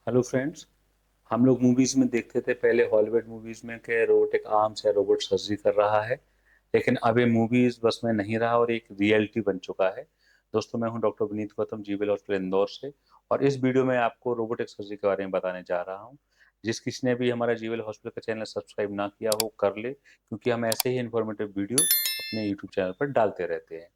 Hello friends. हम लोग movies में देखते थे पहले हॉलीवुड मूवीज में कि रोबोटिक आर्म्स या रोबोट सर्जरी कर रहा है। लेकिन अब ये मूवीज बस में नहीं रहा और एक रियलिटी बन चुका है। दोस्तों, मैं हूं doctor Vineet Gautam, jewel hospital Indore से। और इस वीडियो में आपको रोबोटिक सर्जरी के बारे में बताने जा रहा हूं। जिस किसी ने भी हमारा जीवल हॉस्पिटल का चैनल सब्सक्राइब ना किया हो, कर ले, क्योंकि हम ऐसे ही इन्फॉर्मेटिव वीडियो अपने यूट्यूब चैनल पर डालते रहते हैं।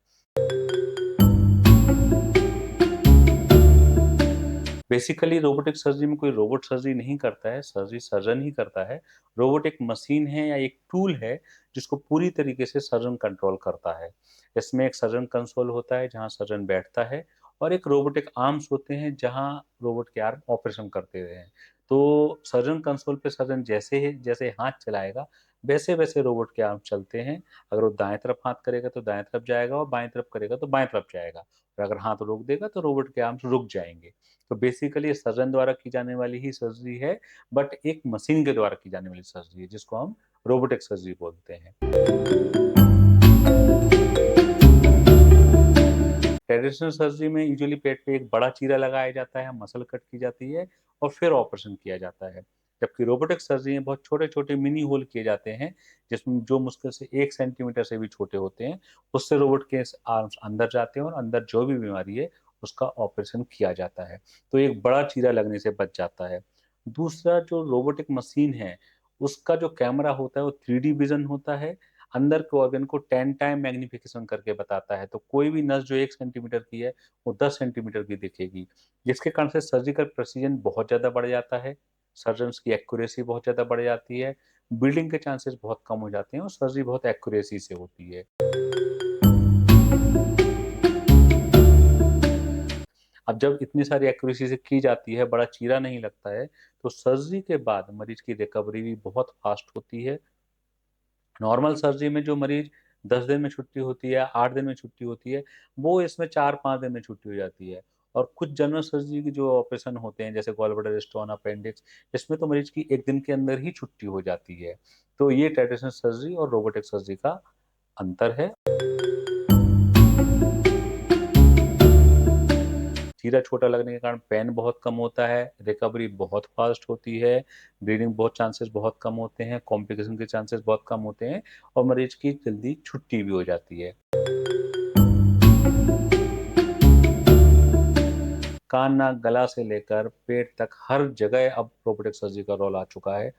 बेसिकली रोबोटिक सर्जरी में कोई रोबोट सर्जरी नहीं करता है, सर्जरी सर्जन ही करता है। रोबोट एक मशीन है या एक टूल है जिसको पूरी तरीके से सर्जन कंट्रोल करता है। इसमें एक सर्जन कंसोल होता है जहां सर्जन बैठता है, और एक रोबोटिक आर्म्स होते हैं जहां रोबोट के आर्म ऑपरेशन करते हैं। तो सर्जन कंसोल पे सर्जन जैसे जैसे हाथ चलाएगा, वैसे वैसे रोबोट के आर्म चलते हैं। अगर वो दाएं तरफ हाथ करेगा तो दाएं तरफ जाएगा, और बाएं तरफ करेगा तो बाएं तरफ जाएगा। और अगर हाथ रोक देगा तो रोबोट के आर्म्स रुक जाएंगे। तो बेसिकली सर्जन द्वारा की जाने वाली ही सर्जरी है, बट एक मशीन के द्वारा की जाने वाली सर्जरी है जिसको हम रोबोटिक सर्जरी बोलते हैं। ट्रेडिशनल सर्जरी में यूजुअली पेट पे एक बड़ा चीरा लगाया जाता है, मसल कट की जाती है और फिर ऑपरेशन किया जाता है। जबकि रोबोटिक सर्जरी में बहुत छोटे छोटे मिनी होल किए जाते हैं, जिसमें जो मुश्किल से 1 सेंटीमीटर से भी छोटे होते हैं। उससे रोबोट के आर्म्स अंदर जाते हैं और अंदर जो भी बीमारी है उसका ऑपरेशन किया जाता है। तो एक बड़ा चीरा लगने से बच जाता है। दूसरा, जो रोबोटिक मशीन है उसका जो कैमरा होता है वो 3D विजन होता है। अंदर के ऑर्गन को 10 टाइम मैग्निफिकेशन करके बताता है। तो कोई भी नस जो 1 सेंटीमीटर की है वो 10 सेंटीमीटर की दिखेगी, जिसके कारण से सर्जिकल प्रेसिजन बहुत ज़्यादा बढ़ जाता है। सर्जन्स की एक्यूरेसी बहुत ज़्यादा बढ़ जाती है। ब्लीडिंग के चांसेस बहुत कम हो जाते हैं और सर्जरी बहुत एक्यूरेसी से होती है। अब जब इतनी सारी एक्यूरेसी से की जाती है, बड़ा चीरा नहीं लगता है, तो सर्जरी के बाद मरीज की रिकवरी भी बहुत फास्ट होती है। नॉर्मल सर्जरी में जो मरीज 10 दिन में छुट्टी होती है, 8 दिन में छुट्टी होती है, वो इसमें 4-5 दिन में छुट्टी हो जाती है। और कुछ जनरल सर्जरी के जो ऑपरेशन होते हैं, जैसे गॉल ब्लैडर स्टोन, अपेंडिक्स, इसमें तो मरीज की 1 दिन के अंदर ही छुट्टी हो जाती है। तो ये ट्रेडिशनल सर्जरी और रोबोटिक सर्जरी का अंतर है। चीरा छोटा लगने के कारण पेन बहुत कम होता है, रिकवरी बहुत फास्ट होती है, ब्लीडिंग बहुत चांसेस बहुत कम होते हैं, कॉम्प्लिकेशन के चांसेस बहुत कम होते हैं, और मरीज की जल्दी छुट्टी भी हो जाती है। कान, नाक, गला से लेकर पेट तक हर जगह अब रोबोटिक सर्जरी का रोल आ चुका है।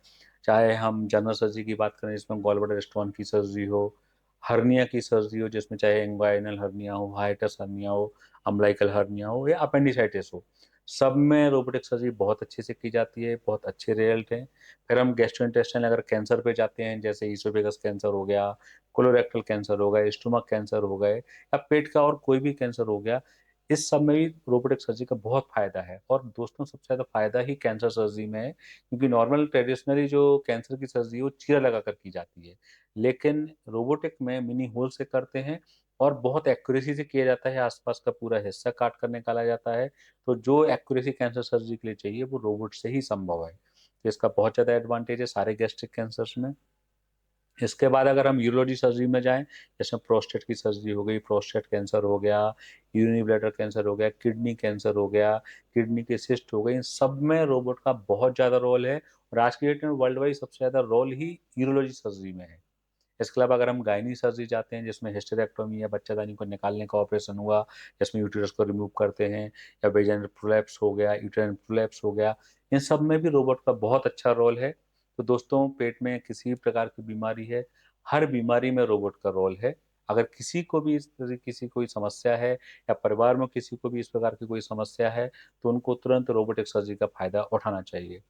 चाहे हम जनरल सर्जरी की बात करें जिसमें गॉल ब्लैडर स्टोन की सर्जरी हो, हर्निया की सर्जरी हो जिसमें चाहे इंग्वाइनल हर्निया हो, हाइटस हर्निया हो, अम्बिलिकल हर्निया हो या अपेंडिसाइटिस हो, सब में रोबोटिक सर्जरी बहुत अच्छे से की जाती है, बहुत अच्छे रिजल्ट हैं। फिर हम गैस्ट्रोइंटेस्टाइनल अगर कैंसर पे जाते हैं, जैसे ईसोफेगस कैंसर हो गया, कोलोरेक्टल कैंसर हो गया, स्टोमक कैंसर हो गए, या पेट का और कोई भी कैंसर हो गया, इस सब में भी रोबोटिक सर्जरी का बहुत फायदा है। और दोस्तों, सबसे ज्यादा फायदा ही कैंसर सर्जरी में है, क्योंकि नॉर्मल ट्रेडिशनली जो कैंसर की सर्जरी है वो चीरा लगाकर की जाती है, लेकिन रोबोटिक में मिनी होल से करते हैं और बहुत एक्यूरेसी से किया जाता है। आसपास का पूरा हिस्सा काट कर निकाला जाता है। तो जो एक्यूरेसी कैंसर सर्जरी के लिए चाहिए वो रोबोट से ही संभव है। तो इसका बहुत ज्यादा एडवांटेज है सारे गैस्ट्रिक कैंसर्स में। इसके बाद अगर हम यूरोलॉजी सर्जरी में जाएं, जैसे प्रोस्टेट की सर्जरी हो गई, प्रोस्टेट कैंसर हो गया, यूरिनरी ब्लैडर कैंसर हो गया, किडनी कैंसर हो गया, किडनी के सिस्ट हो गए, इन सब में रोबोट का बहुत ज़्यादा रोल है। और आज की डेट में वर्ल्ड वाइड सबसे ज़्यादा रोल ही यूरोलॉजी सर्जरी में है। इसके अलावा अगर हम गायनी सर्जरी जाते हैं, जिसमें हिस्टेरेक्टोमी या बच्चादानी को निकालने का ऑपरेशन हुआ, जिसमें यूटेरस को रिमूव करते हैं, या वेजाइनल प्रोलैप्स हो गया, यूटेराइन प्रोलैप्स हो गया, इन सब में भी रोबोट का बहुत अच्छा रोल है। तो दोस्तों, पेट में किसी भी प्रकार की बीमारी है, हर बीमारी में रोबोट का रोल है। अगर किसी को भी इस तरह किसी कोई समस्या है, या परिवार में किसी को भी इस प्रकार की कोई समस्या है, तो उनको तुरंत रोबोटिक सर्जरी का फायदा उठाना चाहिए।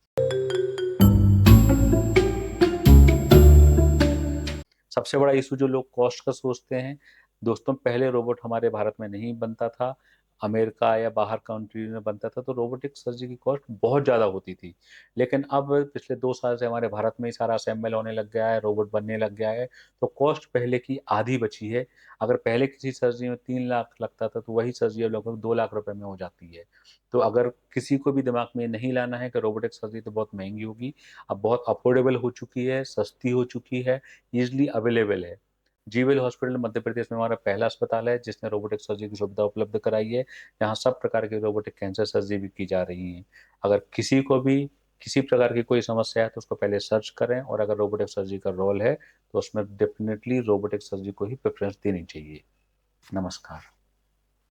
सबसे बड़ा इशू जो लोग कॉस्ट का सोचते हैं, दोस्तों, पहले रोबोट हमारे भारत में नहीं बनता था, अमेरिका या बाहर कंट्री में बनता था, तो रोबोटिक सर्जरी की कॉस्ट बहुत ज़्यादा होती थी। लेकिन अब पिछले 2 साल से हमारे भारत में ही सारा असेंबल होने लग गया है, रोबोट बनने लग गया है, तो कॉस्ट पहले की आधी बची है। अगर पहले किसी सर्जरी में 3 लाख लगता था, तो वही सर्जरी अब लगभग 2 लाख रुपए में हो जाती है। तो अगर किसी को भी दिमाग में नहीं लाना है कि रोबोटिक सर्जरी तो बहुत महंगी होगी, अब बहुत अफोर्डेबल हो चुकी है, सस्ती हो चुकी है, ईजिली अवेलेबल है। जीवेल हॉस्पिटल मध्य प्रदेश में हमारा पहला अस्पताल है जिसने रोबोटिक सर्जरी की सुविधा उपलब्ध कराई है। यहाँ सब प्रकार की रोबोटिक कैंसर सर्जरी भी की जा रही है। अगर किसी को भी किसी प्रकार की कोई समस्या है तो उसको पहले सर्च करें, और अगर रोबोटिक सर्जरी का रोल है तो उसमें डेफिनेटली रोबोटिक सर्जरी को ही प्रेफरेंस देनी चाहिए। नमस्कार।